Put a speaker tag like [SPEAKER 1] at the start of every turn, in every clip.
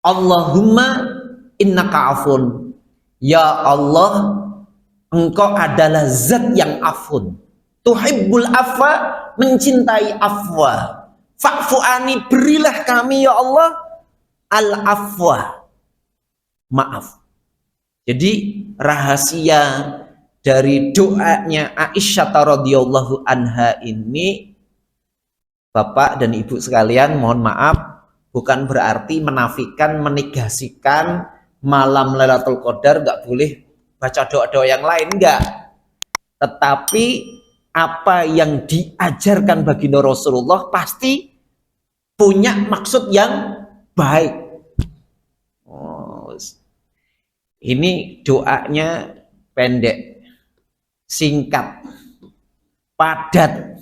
[SPEAKER 1] Allahumma innaka afun. Ya Allah, engkau adalah zat yang afun. Tuhibbul afwa, mencintai afwa. Fa'fu ani, berilah kami ya Allah al-afwa, maaf. Jadi rahasia dari doanya Aisyah radhiyallahu anha ini, Bapak dan Ibu sekalian, mohon maaf, bukan berarti menafikan, menegasikan malam Lailatul Qadar nggak boleh baca doa-doa yang lain, enggak. Tetapi apa yang diajarkan baginda Rasulullah pasti punya maksud yang baik. Ini doanya pendek, singkat, padat.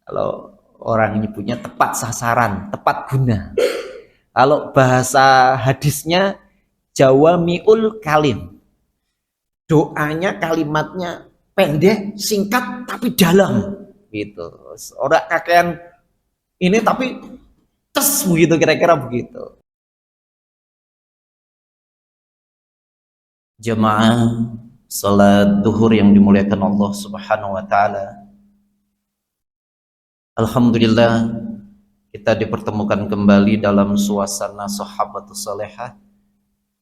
[SPEAKER 1] Kalau orang nyebutnya tepat sasaran, tepat guna. Kalau bahasa hadisnya jawami'ul kalim. Doanya, kalimatnya pendek, singkat, tapi dalam. Gitu. Orang kakean ini tapi tes begitu, kira-kira begitu. Jemaah salat duhur yang dimuliakan Allah Subhanahu wa taala. Alhamdulillah kita dipertemukan kembali dalam suasana sahabatus salihah,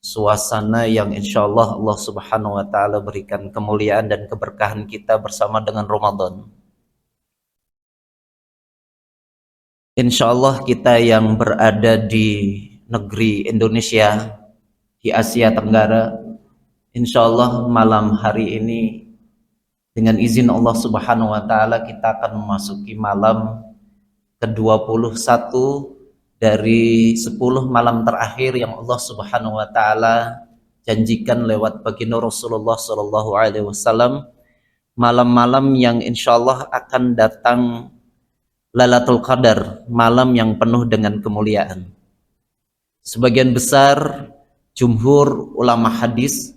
[SPEAKER 1] suasana yang insyaallah Allah Subhanahu wa taala berikan kemuliaan dan keberkahan kita bersama dengan Ramadan. Insyaallah kita yang berada di negeri Indonesia, di Asia Tenggara, insyaallah malam hari ini dengan izin Allah Subhanahu wa taala kita akan memasuki malam ke-21 dari 10 malam terakhir yang Allah Subhanahu wa taala janjikan lewat baginda Rasulullah sallallahu alaihi wasallam, malam-malam yang insyaallah akan datang Lailatul Qadar, malam yang penuh dengan kemuliaan. Sebagian besar jumhur ulama hadis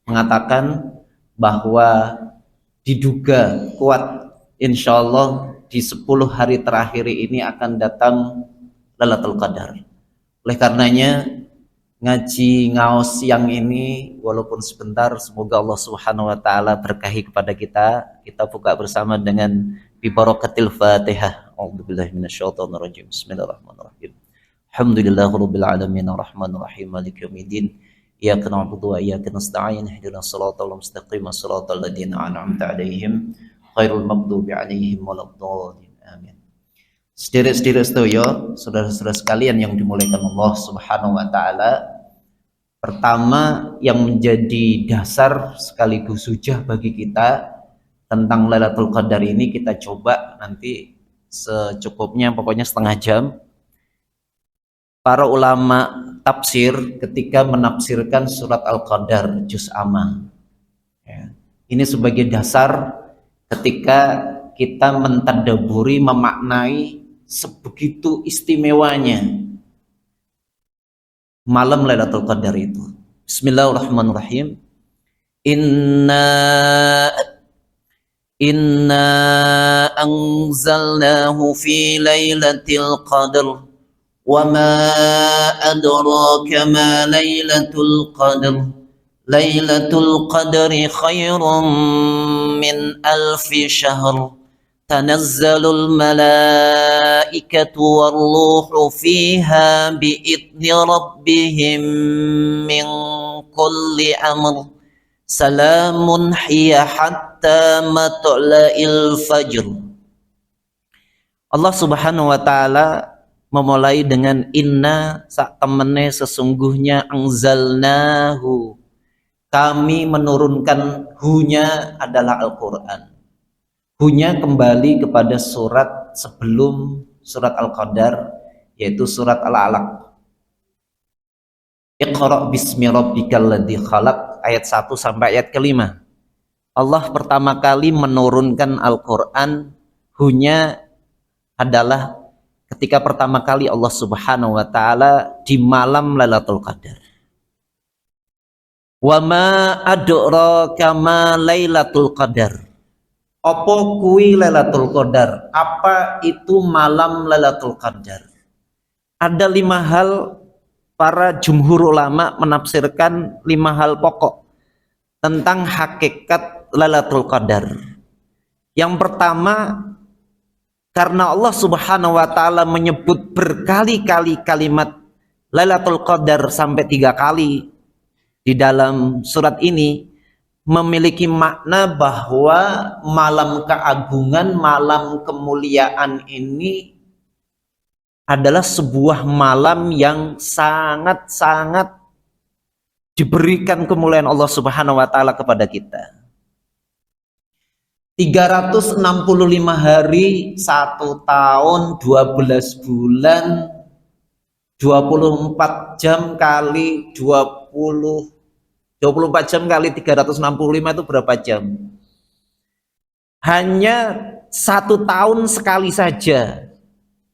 [SPEAKER 1] mengatakan bahwa diduga kuat insyaallah di 10 hari terakhir ini akan datang Lailatul Qadar. Oleh karenanya ngaji ngaos siang ini walaupun sebentar, semoga Allah Subhanahu wa taala berkahi kepada kita. Kita buka bersama dengan bi barakatil Fatihah. A'udzubillahi minasyaitonir rajim. Bismillahirrahmanirrahim. Alhamdulillahirabbil alamin arrahmanir rahim maliki yaumiddin. Iyyaka na'budu wa iyyaka nasta'in ihdinas siratal mustaqim siratal ladzina an'amta 'alaihim ghairil maghdubi 'alaihim waladdallin. Amin. Sederek-sederek sedaya, saudara-saudara sekalian yang dimuliakan Allah Subhanahu wa taala. Pertama yang menjadi dasar sekaligus hujah bagi kita tentang Lailatul Qadar ini, kita coba nanti secukupnya, pokoknya setengah jam. Para ulama tafsir ketika menafsirkan surat Al-Qadar juz amma, ya, ini sebagai dasar ketika kita mentadaburi, memaknai sebegitu istimewanya malam Lailatul Qadar itu. Bismillahirrahmanirrahim. Inna anzalnahu fi lailatul qadr wa ma adraka ma lailatul qadr. Lailatul qadri khairum min alfi syahr. Tanazzalul malaikatu warruhu fiha bi'idni rabbihim min kulli amr. Salamun hiya hatta matla'il fajr. Allah Subhanahu wa taala memulai dengan inna, sak temene sesungguhnya, anzalnahu, kami menurunkan, hunya adalah Al-Quran. Hunya kembali kepada surat sebelum surat Al-Qadar, yaitu surat Al-Alaq. Iqra bismi rabbikal ladzi khalaq, ayat 1 sampai ayat ke-5. Allah pertama kali menurunkan Al-Quran, hunya adalah ketika pertama kali Allah Subhanahu wa taala di malam Lailatul Qadar. Wa ma adraka ma Lailatul Qadar. Apa kuwi Lailatul Qadar? Apa itu malam Lailatul Qadar? Ada 5 hal para jumhur ulama menafsirkan 5 hal pokok tentang hakikat Lailatul Qadar. Yang pertama, karena Allah Subhanahu wa taala menyebut berkali-kali kalimat Lailatul Qadar sampai 3 kali di dalam surat ini, memiliki makna bahwa malam keagungan, malam kemuliaan ini adalah sebuah malam yang sangat-sangat diberikan kemuliaan Allah Subhanahu wa taala kepada kita. 365 hari, 1 tahun, 12 bulan, 24 jam kali 24 jam kali 365 itu berapa jam? Hanya 1 tahun sekali saja,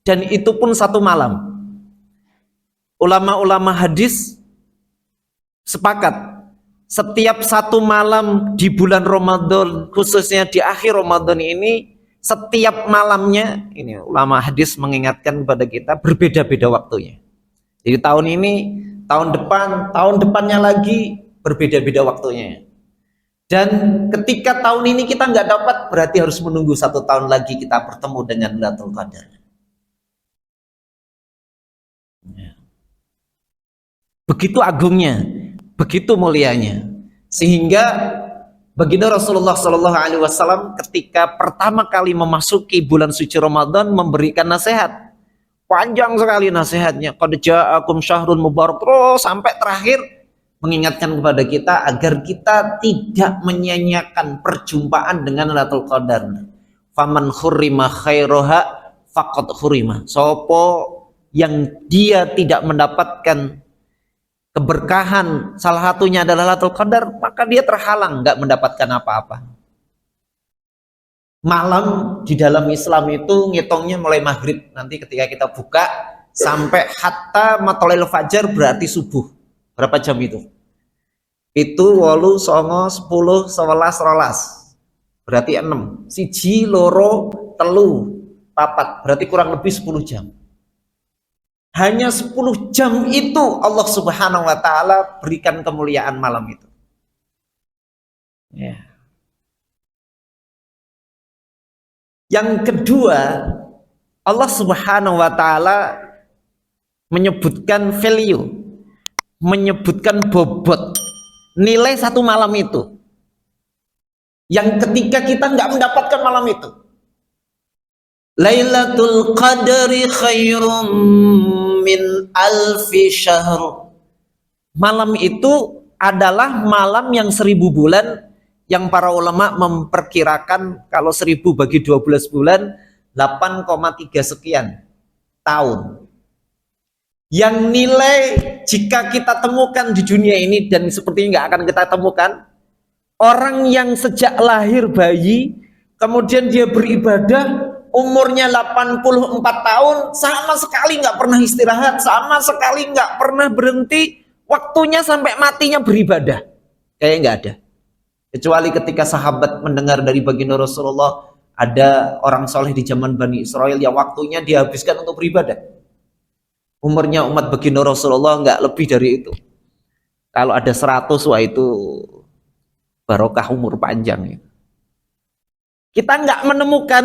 [SPEAKER 1] dan itu pun 1 malam. Ulama-ulama hadis sepakat, setiap 1 malam di bulan Ramadan, khususnya di akhir Ramadan ini, setiap malamnya, ini ulama hadis mengingatkan kepada kita, berbeda-beda waktunya. Jadi tahun ini, tahun depan, tahun depannya lagi, berbeda-beda waktunya. Dan ketika tahun ini kita nggak dapat, berarti harus menunggu 1 tahun lagi kita bertemu dengan Lailatul Qadar. Begitu agungnya, begitu mulianya, sehingga baginda Rasulullah Shallallahu Alaihi Wasallam ketika pertama kali memasuki bulan suci Ramadan memberikan nasihat, panjang sekali nasihatnya, qad ja'akum syahrun mubarak, terus sampai terakhir mengingatkan kepada kita agar kita tidak menyia-nyiakan perjumpaan dengan Lailatul Qadar. Faman khurrima khairoha faqad khurrima. Sopo yang dia tidak mendapatkan keberkahan, salah satunya adalah Lailatul Qadar, maka dia terhalang, nggak mendapatkan apa-apa. Malam di dalam Islam itu ngitungnya mulai maghrib, nanti ketika kita buka sampai hatta matlail fajar, berarti subuh. Berapa jam itu? Itu 8, 9, 10, 11, 12. Berarti 6. 1, 2, 3, 4. Berarti kurang lebih 10 jam. Hanya 10 jam itu Allah Subhanahu wa taala berikan kemuliaan malam itu. Ya. Yang kedua, Allah Subhanahu wa taala menyebutkan value, menyebutkan bobot nilai 1 malam itu, yang ketika kita nggak mendapatkan malam itu. Lailatul Qadri khairum min alfi syahr. Malam itu adalah malam yang 1000 bulan, yang para ulama memperkirakan kalau 1000 bagi 12 bulan 8,3 sekian tahun. Yang nilai jika kita temukan di dunia ini, dan sepertinya nggak akan kita temukan, orang yang sejak lahir bayi kemudian dia beribadah umurnya 84 tahun, sama sekali nggak pernah istirahat, sama sekali nggak pernah berhenti, waktunya sampai matinya beribadah, kayak nggak ada. Kecuali ketika sahabat mendengar dari baginda Rasulullah ada orang soleh di zaman Bani Israel yang waktunya dihabiskan untuk beribadah. Umurnya umat baginda Rasulullah nggak lebih dari itu. Kalau ada 100, wah itu barokah umur panjang. Kita nggak menemukan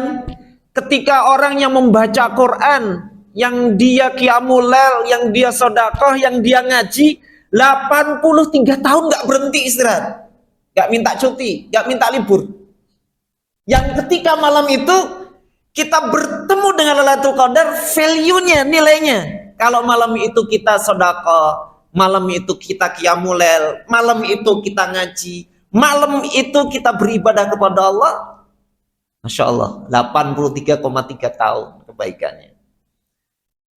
[SPEAKER 1] ketika orang yang membaca Quran, yang dia qiyamul lail, yang dia sedekah, yang dia ngaji 83 tahun nggak berhenti istirahat, nggak minta cuti, nggak minta libur. Yang ketika malam itu kita bertemu dengan Lailatul Qadar, value-nya, nilainya. Kalau malam itu kita sedekah, malam itu kita qiyamul lail, malam itu kita ngaji, malam itu kita beribadah kepada Allah, Masya Allah, 83,3 tahun kebaikannya.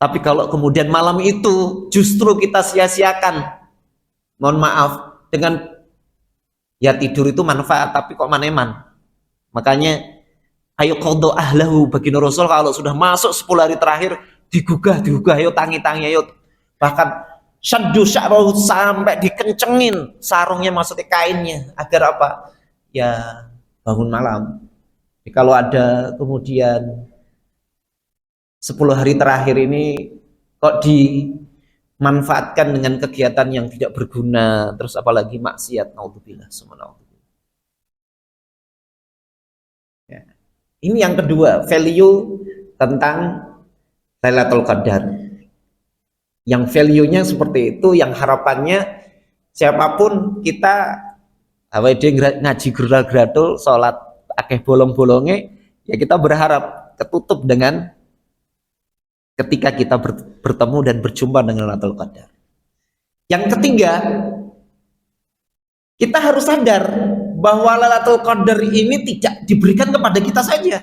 [SPEAKER 1] Tapi kalau kemudian malam itu justru kita sia-siakan, mohon maaf, dengan ya tidur itu manfaat, tapi kok maneman. Makanya ayo qadha ahlahu, baginda Rasul kalau sudah masuk 10 hari terakhir digugah, ayo tangi-tangi, ayo, bahkan syaddu sya'rahu, sampai dikencengin sarungnya, maksudnya kainnya, agar apa? Ya bangun malam. Kalau ada kemudian 10 hari terakhir ini kok manfaatkan dengan kegiatan yang tidak berguna, terus apalagi maksiat, naudzubillah, ya. Ini yang kedua, value tentang Lailatul Qadar. Yang value-nya seperti itu, yang harapannya siapapun kita ngaji geral-geradul, sholat akeh bolong-bolongnya, ya kita berharap ketutup dengan ketika kita bertemu dan berjumpa dengan Lailatul Qadar. Yang ketiga, kita harus sadar bahwa Lailatul Qadar ini tidak diberikan kepada kita saja.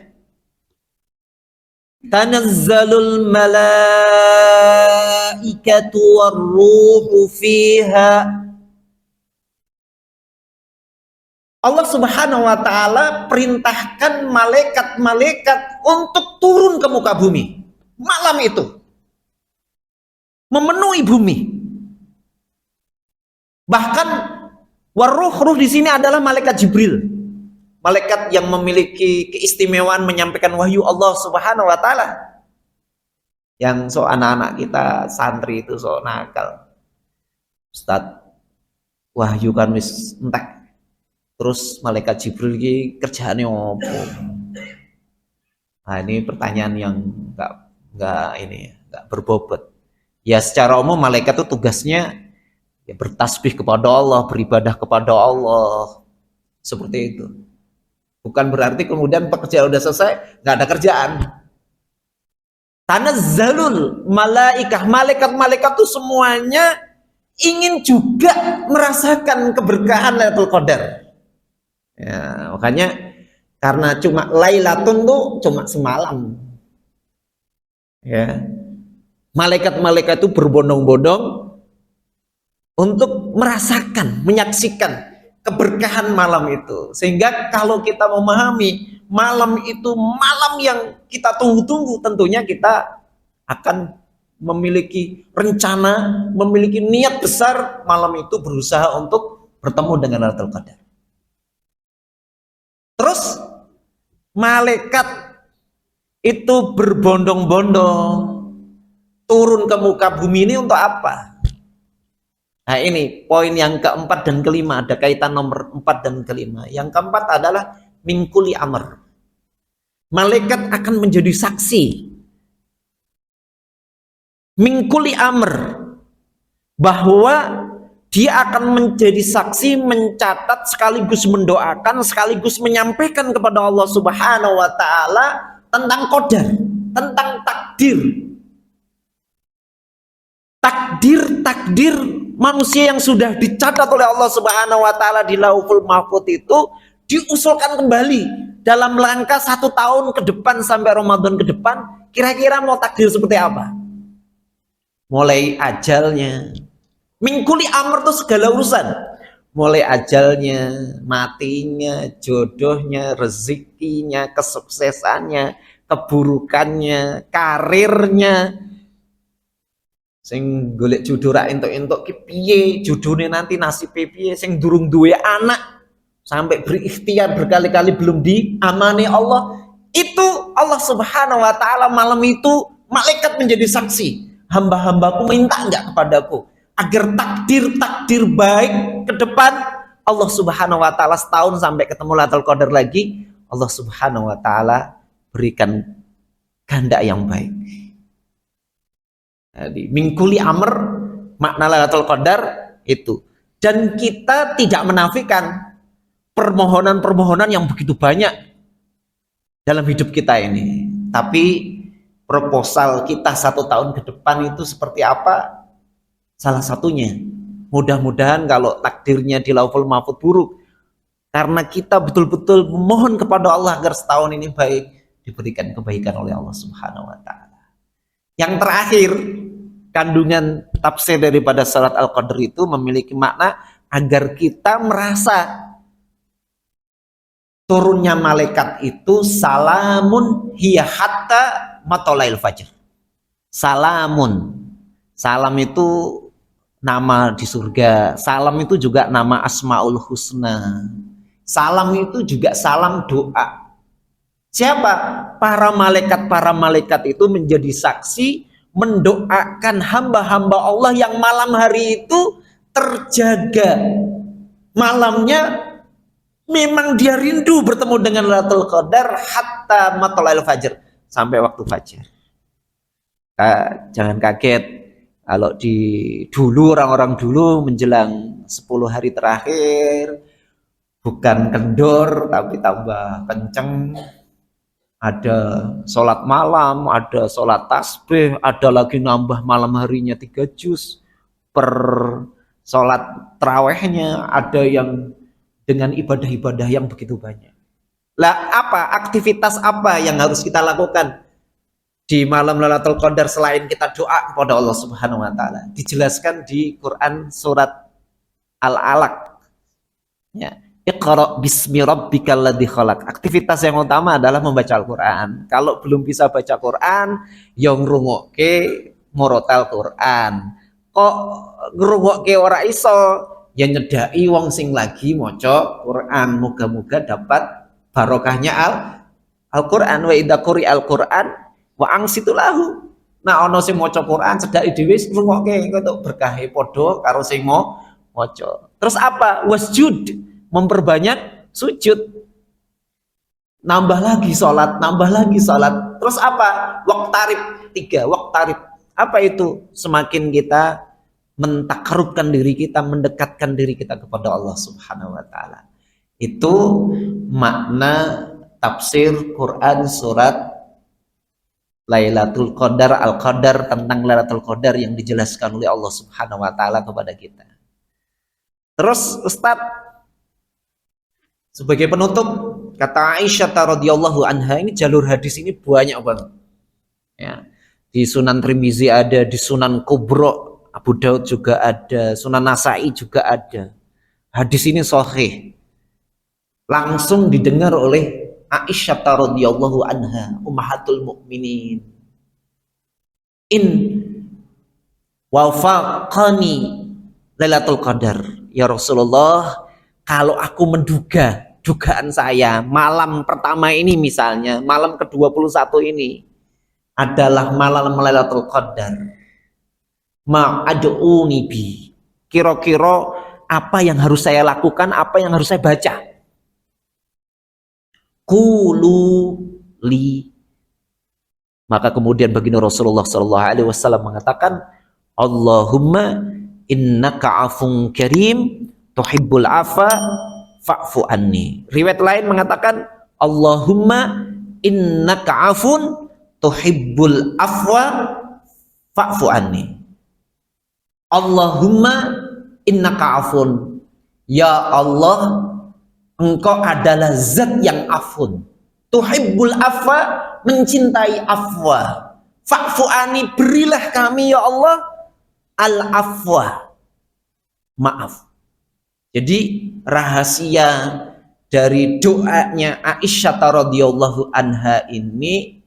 [SPEAKER 1] Tanazzalul malaikatu warruhu fiha. Allah Subhanahu wa taala perintahkan malaikat-malaikat untuk turun ke muka bumi malam itu, memenuhi bumi. Bahkan warruh di sini adalah malaikat Jibril, malaikat yang memiliki keistimewaan menyampaikan wahyu Allah Subhanahu wa taala. Yang anak-anak kita santri itu nakal. Ustaz, wahyu kan wis entek. Terus malaikat Jibril ini kerjaannya apa? Nah, ini pertanyaan yang enggak berbobot. Ya secara umum malaikat itu tugasnya ya bertasbih kepada Allah, beribadah kepada Allah. Seperti itu. Bukan berarti kemudian pekerjaan udah selesai, nggak ada kerjaan. Tanazzalul malaikah, malaikat-malaikat itu semuanya ingin juga merasakan keberkahan Lailatul Qadar. Ya, makanya karena cuma Lailatun tuh cuma semalam. Ya. Malaikat-malaikat itu berbondong-bondong untuk merasakan, menyaksikan keberkahan malam itu. Sehingga kalau kita memahami malam itu malam yang kita tunggu-tunggu, tentunya kita akan memiliki rencana, memiliki niat besar malam itu berusaha untuk bertemu dengan Lailatul Qadar. Terus malaikat itu berbondong-bondong turun ke muka bumi ini untuk apa? Nah ini poin yang keempat dan kelima, ada kaitan nomor 4 dan kelima. Yang keempat adalah mingkuli amr. Malaikat akan menjadi saksi. Mingkuli amr, bahwa dia akan menjadi saksi, mencatat, sekaligus mendoakan, sekaligus menyampaikan kepada Allah Subhanahu wa taala tentang qadar, tentang takdir. Takdir manusia yang sudah dicatat oleh Allah Subhanahu wa taala di Lauhul Mahfuz itu diusulkan kembali dalam langkah 1 tahun ke depan sampai Ramadan ke depan, kira-kira mau takdir seperti apa? Mulai ajalnya, mingkuli amr itu segala urusan, mulai ajalnya, matinya, jodohnya, rezekinya, kesuksesannya, keburukannya, karirnya. Sing golek jodoh ra entuk-entuk ki piye, judune nanti nasibe piye, sing durung duwe anak sampai berikhtiar berkali-kali belum diamani Allah. Itu Allah Subhanahu wa taala malam itu malaikat menjadi saksi. Hamba-hambaku minta enggak kepadaku agar takdir baik ke depan Allah Subhanahu wa taala setahun sampai ketemu Lailatul Qadar lagi, Allah Subhanahu wa taala berikan kehendak yang baik. Jadi mingkuli amr makna Lailatul Qadar itu. Dan kita tidak menafikan permohonan-permohonan yang begitu banyak dalam hidup kita ini. Tapi proposal kita 1 tahun ke depan itu seperti apa? Salah satunya, mudah-mudahan kalau takdirnya di Lauhul Mahfuz buruk, karena kita betul-betul memohon kepada Allah agar setahun ini baik, diberikan kebaikan oleh Allah Subhanahu wa taala. Yang terakhir, kandungan tafsir daripada surat Al-Qadr itu memiliki makna agar kita merasa turunnya malaikat itu salamun hiya hatta matolail fajr. Salamun, salam itu nama di surga, salam itu juga nama Asmaul Husna, salam itu juga salam doa. Siapa? Para malaikat itu menjadi saksi mendoakan hamba-hamba Allah yang malam hari itu terjaga. Malamnya memang dia rindu bertemu dengan Lailatul Qadar hatta matla'il fajr, sampai waktu fajar. Jangan kaget kalau dulu orang-orang dulu menjelang 10 hari terakhir bukan kendor tapi tambah kenceng. Ada sholat malam, ada sholat tasbih, ada lagi nambah malam harinya 3 juz per sholat terawihnya, ada yang dengan ibadah-ibadah yang begitu banyak. Lah aktivitas apa yang harus kita lakukan di malam Lailatul Qadar selain kita doa kepada Allah Subhanahu wa taala? Dijelaskan di Quran surat Al-Alaq. Ya. Iqra bismi rabbikal ladzi khalaq. Aktivitas yang utama adalah membaca Al-Qur'an. Kalau belum bisa baca Quran, ya ngrungokke murotal Quran. Kok ngrungokke ora iso, ya nyedaki wong sing lagi maca Quran. Moga-moga dapat barokahnya Al-Qur'an. Wa idza quri'al Qur'an wa angsitu lahu. Nah ana sing maca Quran cedhaki dhewe ngrungokke engko berkahe padha karo sing maca. Terus apa? Wasjud, memperbanyak sujud, nambah lagi sholat. Terus apa? Waqtarib, 3 waqtarib. Apa itu? Semakin kita mentakarubkan diri kita, mendekatkan diri kita kepada Allah Subhanahu wa taala. Itu makna tafsir Quran surat Lailatul Qadar, Al-Qadar, tentang Lailatul Qadar yang dijelaskan oleh Allah Subhanahu wa taala kepada kita. Terus Ustadz, sebagai penutup, kata Aisyah radhiyallahu anha, ini jalur hadis ini banyak banget. Ya. Di Sunan Tirmizi ada, di Sunan Kubra Abu Daud juga ada, Sunan Nasa'i juga ada. Hadis ini sahih. Langsung didengar oleh Aisyah radhiyallahu anha, ummahatul mukminin. In wafaqani Lailatul Qadar. Ya Rasulullah, kalau aku menduga, dugaan saya malam pertama ini misalnya, malam ke-21 ini adalah malam Lailatul Qadar, ma'ad'uni bi, kira-kira apa yang harus saya lakukan, apa yang harus saya baca? Qulu li. Maka kemudian baginda Rasulullah SAW mengatakan, Allahumma innaka afun karim tuhibbul afa fa'fu anni. Riwayat lain mengatakan, Allahumma innaka afun tuhibbul afwa fa'fu anni. Allahumma innaka afun, ya Allah, engkau adalah zat yang afun, tuhibbul afwa, mencintai afwa, fa'fu anni, berilah kami ya Allah al-afwa, maaf. Jadi rahasia dari doanya Aisyah radhiyallahu anha ini,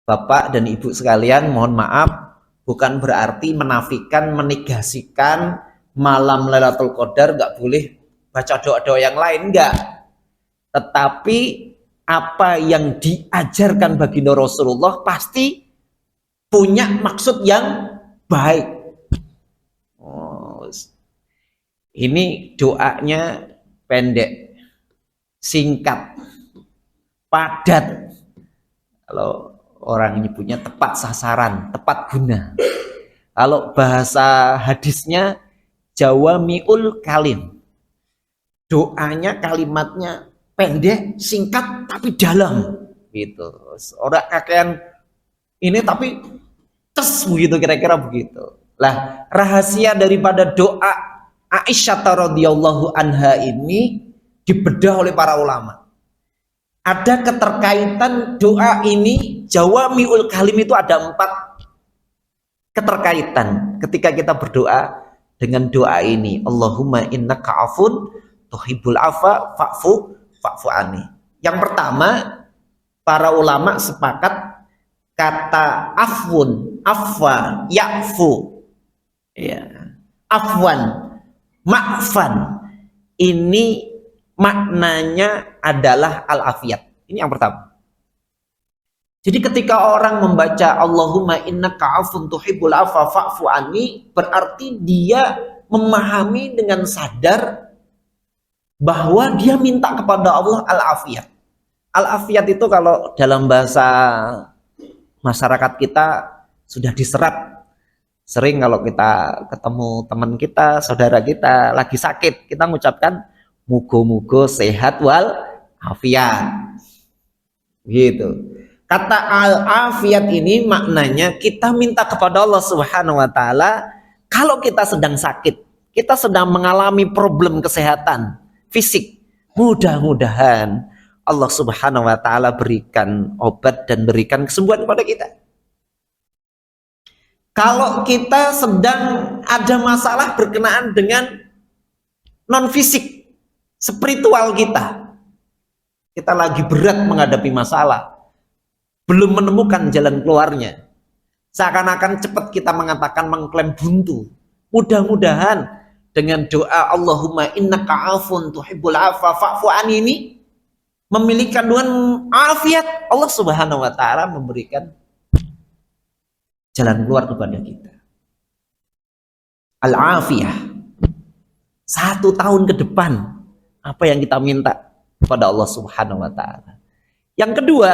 [SPEAKER 1] Bapak dan Ibu sekalian, mohon maaf, bukan berarti menafikan, menegasikan malam Lailatul Qadar nggak boleh baca doa-doa yang lain, enggak. Tetapi apa yang diajarkan baginda Rasulullah pasti punya maksud yang baik. Ini doanya pendek, singkat, padat. Kalau orang nyebutnya tepat sasaran, tepat guna. Kalau bahasa hadisnya jawami'ul kalim. Doanya, kalimatnya pendek, singkat, tapi dalam. Gitu. Orang kakean ini tapi tes begitu, kira-kira begitu. Lah, rahasia daripada doa Aisyah radhiyallahu anha ini dibedah oleh para ulama. Ada keterkaitan doa ini, jawami'ul kalim itu ada 4 keterkaitan ketika kita berdoa dengan doa ini. Allahumma innaka afun tuhibbul afa fa'fu anni. Yang pertama, para ulama sepakat kata afun, afwa, ya'fu, ya, afwan, ma'fan, ini maknanya adalah al-afiyat. Ini yang pertama. Jadi ketika orang membaca Allahumma innaka afun tuhibbul afwa fa'fu anni, berarti dia memahami dengan sadar bahwa dia minta kepada Allah al-afiyat. Al-afiyat itu kalau dalam bahasa masyarakat kita sudah diserap. Sering kalau kita ketemu teman kita, saudara kita lagi sakit, kita mengucapkan mugo-mugo sehat wal afiat. Gitu. Kata al-afiyat ini maknanya kita minta kepada Allah Subhanahu wa taala kalau kita sedang sakit, kita sedang mengalami problem kesehatan fisik, mudah-mudahan Allah Subhanahu wa taala berikan obat dan berikan kesembuhan kepada kita. Kalau kita sedang ada masalah berkenaan dengan non fisik, spiritual kita lagi berat menghadapi masalah, belum menemukan jalan keluarnya, seakan-akan cepat kita mengatakan mengklaim buntu. Mudah-mudahan dengan doa Allahumma innaka afun tuhibbul afwa fa'fu anni ini memiliki kandungan afiat, Allah Subhanahu wa taala memberikan jalan keluar kepada kita. Al-afiyah. 1 tahun ke depan apa yang kita minta kepada Allah Subhanahu wa taala. Yang kedua,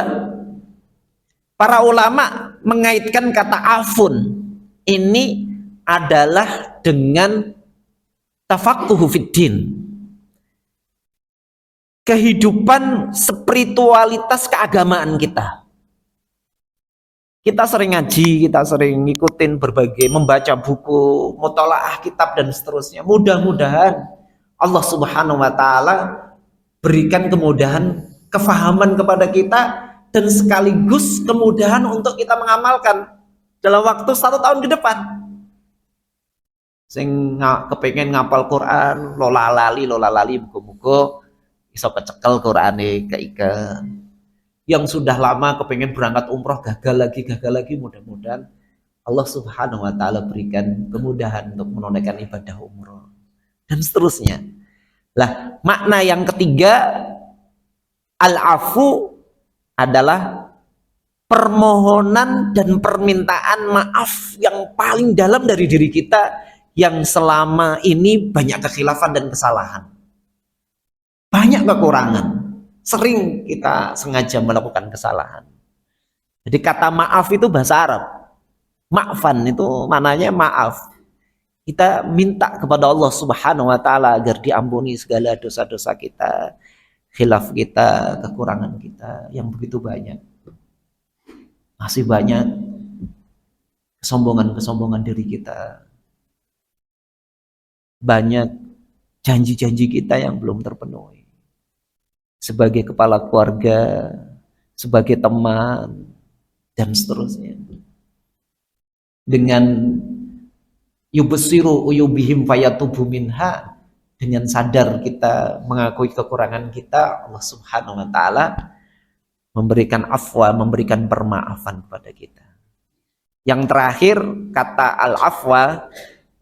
[SPEAKER 1] para ulama mengaitkan kata afun ini adalah dengan tafaqquhu fiddin. Kehidupan spiritualitas keagamaan kita. Kita sering ngaji, kita sering ngikutin berbagai, membaca buku, mutalaah kitab dan seterusnya. Mudah-mudahan Allah Subhanahu wa taala berikan kemudahan, kefahaman kepada kita dan sekaligus kemudahan untuk kita mengamalkan dalam waktu 1 tahun ke depan. Sing kepengen ngapal Quran, lola lali muga-muga iso kecekel Qurane keika. Yang sudah lama kepengen berangkat umroh gagal lagi, mudah-mudahan Allah Subhanahu wa taala berikan kemudahan untuk menunaikan ibadah umroh dan seterusnya. Lah, makna yang ketiga al-afu adalah permohonan dan permintaan maaf yang paling dalam dari diri kita yang selama ini banyak kekhilafan dan kesalahan, banyak kekurangan, sering kita sengaja melakukan kesalahan. Jadi kata maaf itu bahasa Arab, ma'fan itu maknanya maaf. Kita minta kepada Allah Subhanahu wa taala agar diampuni segala dosa-dosa kita, khilaf kita, kekurangan kita yang begitu banyak. Masih banyak kesombongan diri kita. Banyak janji-janji kita yang belum terpenuhi. Sebagai kepala keluarga, sebagai teman, dan seterusnya. Dengan yubsiru uyubihim fayatubu minha, dengan sadar kita mengakui kekurangan kita, Allah Subhanahu wa taala memberikan afwa, memberikan permaafan kepada kita. Yang terakhir, kata al-afwa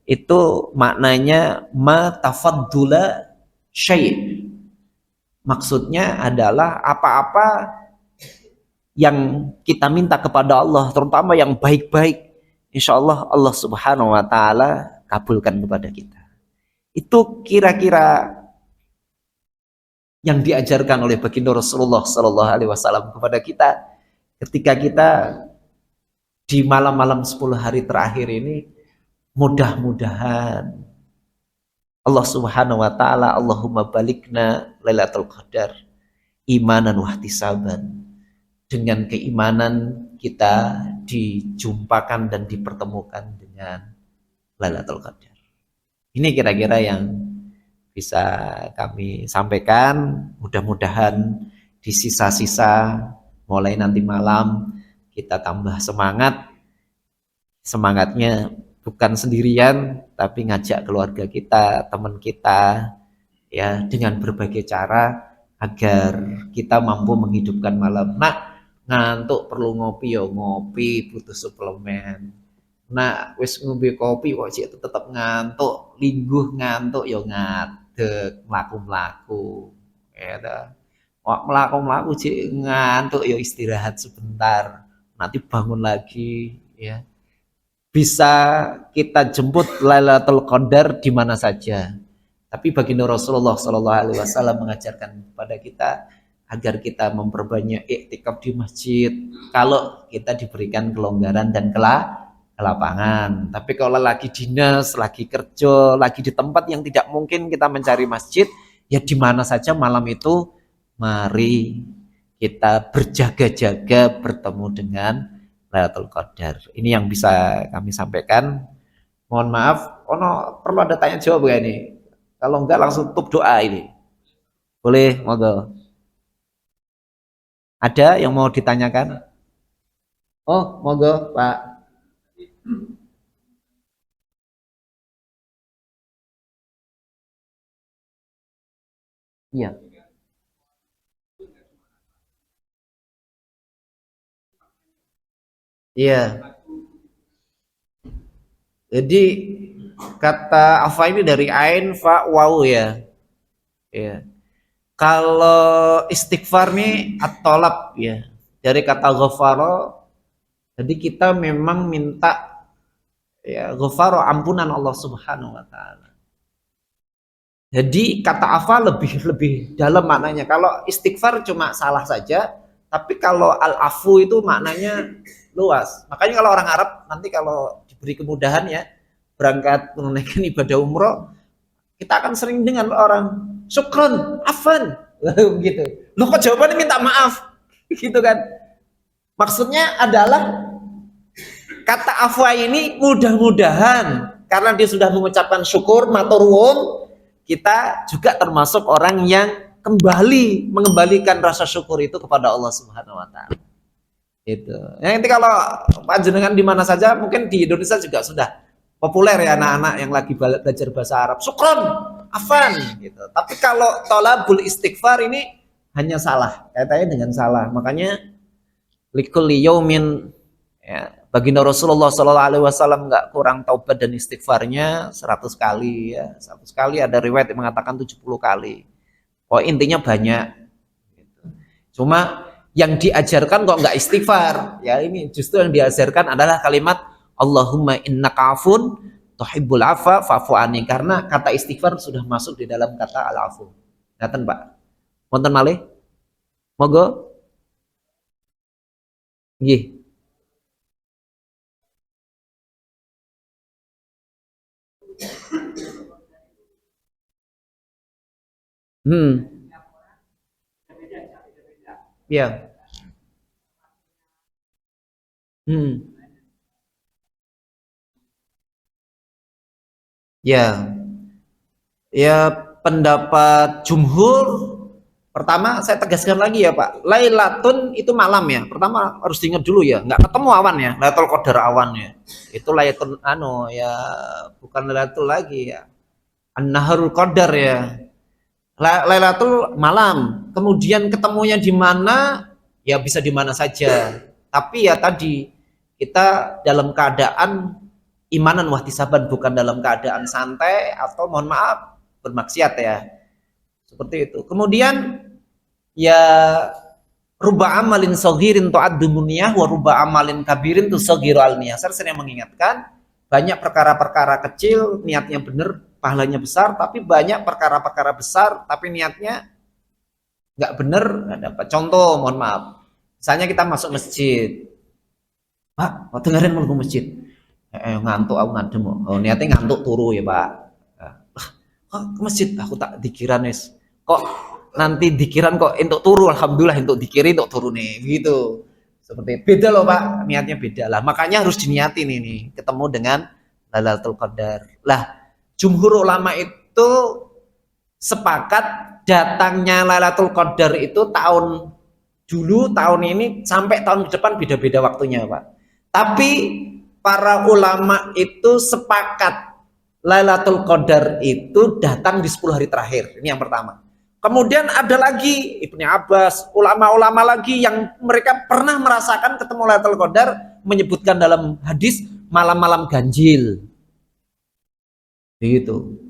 [SPEAKER 1] itu maknanya ma tafaddula syai'. Maksudnya adalah apa-apa yang kita minta kepada Allah, terutama yang baik-baik, insya Allah Allah Subhanahu wa taala kabulkan kepada kita. Itu kira-kira yang diajarkan oleh baginda Rasulullah Sallallahu Alaihi Wasallam kepada kita ketika kita di malam-malam 10 hari terakhir ini. Mudah-mudahan Allah Subhanahu wa taala, Allahumma balikna Lailatul Qadar imanan wahtisaban, dengan keimanan kita dijumpakan dan dipertemukan dengan Lailatul Qadar. Ini kira-kira yang bisa kami sampaikan. Mudah-mudahan di sisa-sisa mulai nanti malam kita tambah semangat. Semangatnya bukan sendirian, tapi ngajak keluarga kita, teman kita, ya, dengan berbagai cara agar kita mampu menghidupkan malam. Nah, ngantuk perlu ngopi ya ngopi, butuh suplemen. Nah, wis ngombe kopi kok sik tetep ngantuk, lingguh ngantuk ya ngadeg, mlaku-mlaku. Ya ta. Wah, melaku-melaku ngantuk ya istirahat sebentar. Nanti bangun lagi ya. Bisa kita jemput Lailatul Qadar di mana saja. Tapi baginda Rasulullah Shallallahu Alaihi Wasallam mengajarkan kepada kita agar kita memperbanyak iktikaf di masjid. Kalau kita diberikan kelonggaran dan kelapangan. Tapi kalau lagi dinas, lagi kerja, lagi di tempat yang tidak mungkin kita mencari masjid, ya di mana saja malam itu, mari kita berjaga-jaga bertemu dengan Lailatul Qadar. Ini yang bisa kami sampaikan. Mohon maaf, perlu ada tanya jawab ya ini? Kalau enggak langsung tutup doa ini. Boleh, monggo. Ada yang mau ditanyakan? Oh, monggo, Pak. Iya. Iya. Jadi kata afa ini dari ain fa waw ya. Ya. Kalau istighfar nih at-tolab ya. Dari kata ghafara, jadi kita memang minta ya ghafara ampunan Allah Subhanahu wa taala. Jadi kata afa lebih lebih dalam maknanya. Kalau istighfar cuma salah saja, tapi kalau al-afu itu maknanya luas. Makanya kalau orang Arab nanti kalau diberi kemudahan ya berangkat menunaikan ibadah umroh, kita akan sering dengan orang syukron, afan, gitu. Loh kok jawabannya minta maaf, gitu kan? Maksudnya adalah kata afwa ini mudah-mudahan karena dia sudah mengucapkan syukur maturun, kita juga termasuk orang yang kembali mengembalikan rasa syukur itu kepada Allah Subhanahu wa taala. Itu. Ya, nanti kalau panjenengan di mana saja, mungkin di Indonesia juga sudah populer ya anak-anak yang lagi belajar bahasa Arab. Syukron, afan gitu. Tapi kalau tolabul istighfar ini hanya salah, kaitannya dengan salah. Makanya likulli yaumin ya, baginda Rasulullah Shallallahu Alaihi Wasallam nggak kurang taubat dan istighfarnya 100 kali ya. 100 kali ada riwayat yang mengatakan 70 kali. Oh intinya banyak. Cuma yang diajarkan kok nggak istighfar. Ya ini justru yang diajarkan adalah kalimat Allahumma innaka afun tuhibbul afa fa'fu anni, karena kata istighfar sudah masuk di dalam kata al-afu. Ngaten Pak. Wonten malih? Monggo. Nggih. Hmm. Ya. Hmm. Ya. Ya pendapat jumhur, pertama saya tegaskan lagi ya Pak, Lailatun itu malam ya. Pertama harus diingat dulu ya, nggak ketemu awan ya, Lailatul Qadar awan ya. Itu Lailatul ya bukan Lailatul lagi ya. An-Naharul Qadar ya. Lailatul malam. Kemudian ketemunya di mana? Ya bisa di mana saja. Tapi ya tadi kita dalam keadaan imanan wahtisaban, bukan dalam keadaan santai atau mohon maaf bermaksiat ya. Seperti itu. Kemudian ya ruba amalin sogirin tu'addu muniyah wa ruba amalin kabirin tusagiru al niyah. Saya sering mengingatkan, banyak perkara-perkara kecil niatnya benar, pahalanya besar, tapi banyak perkara-perkara besar tapi niatnya nggak benar, nggak dapat. Contoh, mohon maaf, misalnya kita masuk masjid, Pak, mau dengerin mau ke masjid, ngantuk aku ngadem, oh niatnya ngantuk turu ya Pak, kok ke masjid aku tak dikiran es, kok nanti dikiran kok untuk turu, alhamdulillah untuk dikirin untuk turu nih, gitu. Seperti beda loh Pak, niatnya beda lah, makanya harus diniatin ini ketemu dengan Lailatul Qadar lah. Jumhur ulama itu sepakat datangnya Lailatul Qadar itu tahun dulu, tahun ini sampai tahun depan beda-beda waktunya Pak. Tapi para ulama itu sepakat Lailatul Qadar itu datang di 10 hari terakhir. Ini yang pertama. Kemudian ada lagi Ibnu Abbas, ulama-ulama lagi yang mereka pernah merasakan ketemu Lailatul Qadar, menyebutkan dalam hadis malam-malam ganjil. Begitu.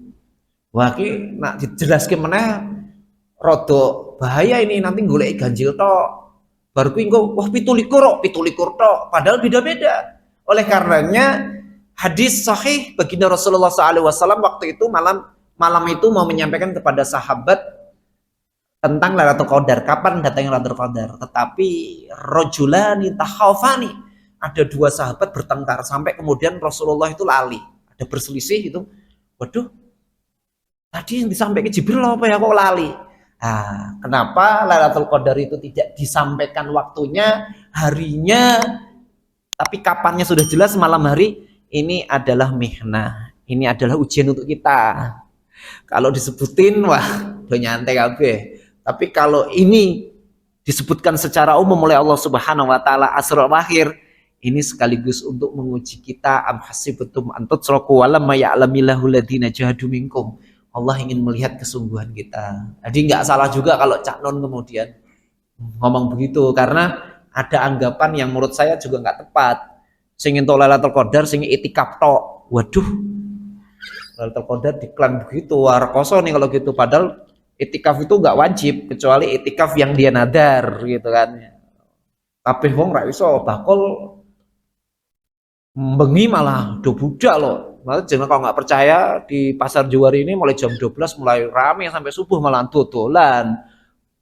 [SPEAKER 1] Wah, nak dijelaskan mana rodok bahaya ini, nanti golek ganjil tok. Baru kuwi engko wah 17 tok, padahal beda-beda. Oleh karenanya hadis sahih baginda Rasulullah SAW waktu itu malam itu mau menyampaikan kepada sahabat tentang Lailatul Qadar, kapan datangnya Lailatul Qadar. Tetapi rajulani takhafani, ada dua sahabat bertengkar sampai kemudian Rasulullah itu lali, ada berselisih itu. Waduh, tadi yang disampaikan Jibril apa ya kok lali? Nah, kenapa Lailatul Qadar itu tidak disampaikan waktunya, harinya, tapi kapannya sudah jelas malam hari? Ini adalah mihnah, ini adalah ujian untuk kita. Kalau disebutin wah udah nyantai kabeh. Tapi kalau ini disebutkan secara umum oleh Allah Subhanahu wa taala asrul akhir, ini sekaligus untuk menguji kita, am hasibtum an tutraku wa lam ya'lamillahu ladina jahadu minkum. Allah ingin melihat kesungguhan kita. Jadi nggak salah juga kalau Cak Non kemudian ngomong begitu, karena ada anggapan yang menurut saya juga nggak tepat. Sing entuk Lailatul Qadar sing itikaf tok. Waduh. Lailatul Qadar diklaim begitu, rekoso nih kalau gitu, padahal itikaf itu nggak wajib kecuali itikaf yang dia nadar gitu kan. Kabeh wong ra iso bakul bengi malah do budak loh. Malah jangan kalau nggak percaya di pasar Juwari ini mulai jam 12 mulai rame sampai subuh malah dodolan.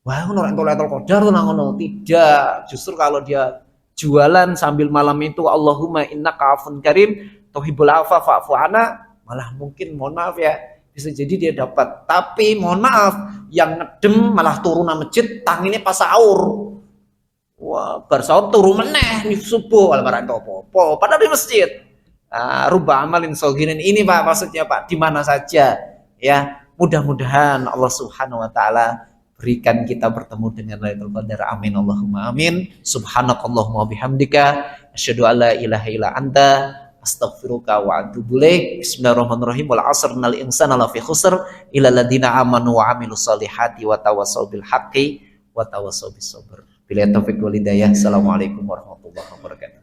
[SPEAKER 1] Wah, ngono entuk Lailatul Qadar tuh ngono. Tidak, justru kalau dia jualan sambil malam itu Allahumma innaka afun karim tuhibbul afwa fa'fu anna, malah mungkin mohon maaf ya bisa jadi dia dapat. Tapi mohon maaf yang ngedem malah turun nang masjid tanginnya pas sahur. Wah, bar sahur turu meneh nih subuh malah barang apa-apa padahal di masjid. Rubah amalin sogirin ini Pak maksudnya Pak, di mana saja ya, mudah-mudahan Allah Subhanahu wa taala berikan kita bertemu dengan Lailatul Qadar. Amin Allahumma amin. Subhanakallahumma bihamdika asyhadu an la ilaha illa anta astaghfiruka wa atubu ilaik. Bismillahirrahmanirrahim. Wal 'asr innal insana lafi khusr illa alladziina amanu wa 'amilus solihati wa tawassaw bil haqqi wa tawassaw bis sabr. Billahi taufiq wal hidayah. Assalamualaikum warahmatullahi wabarakatuh.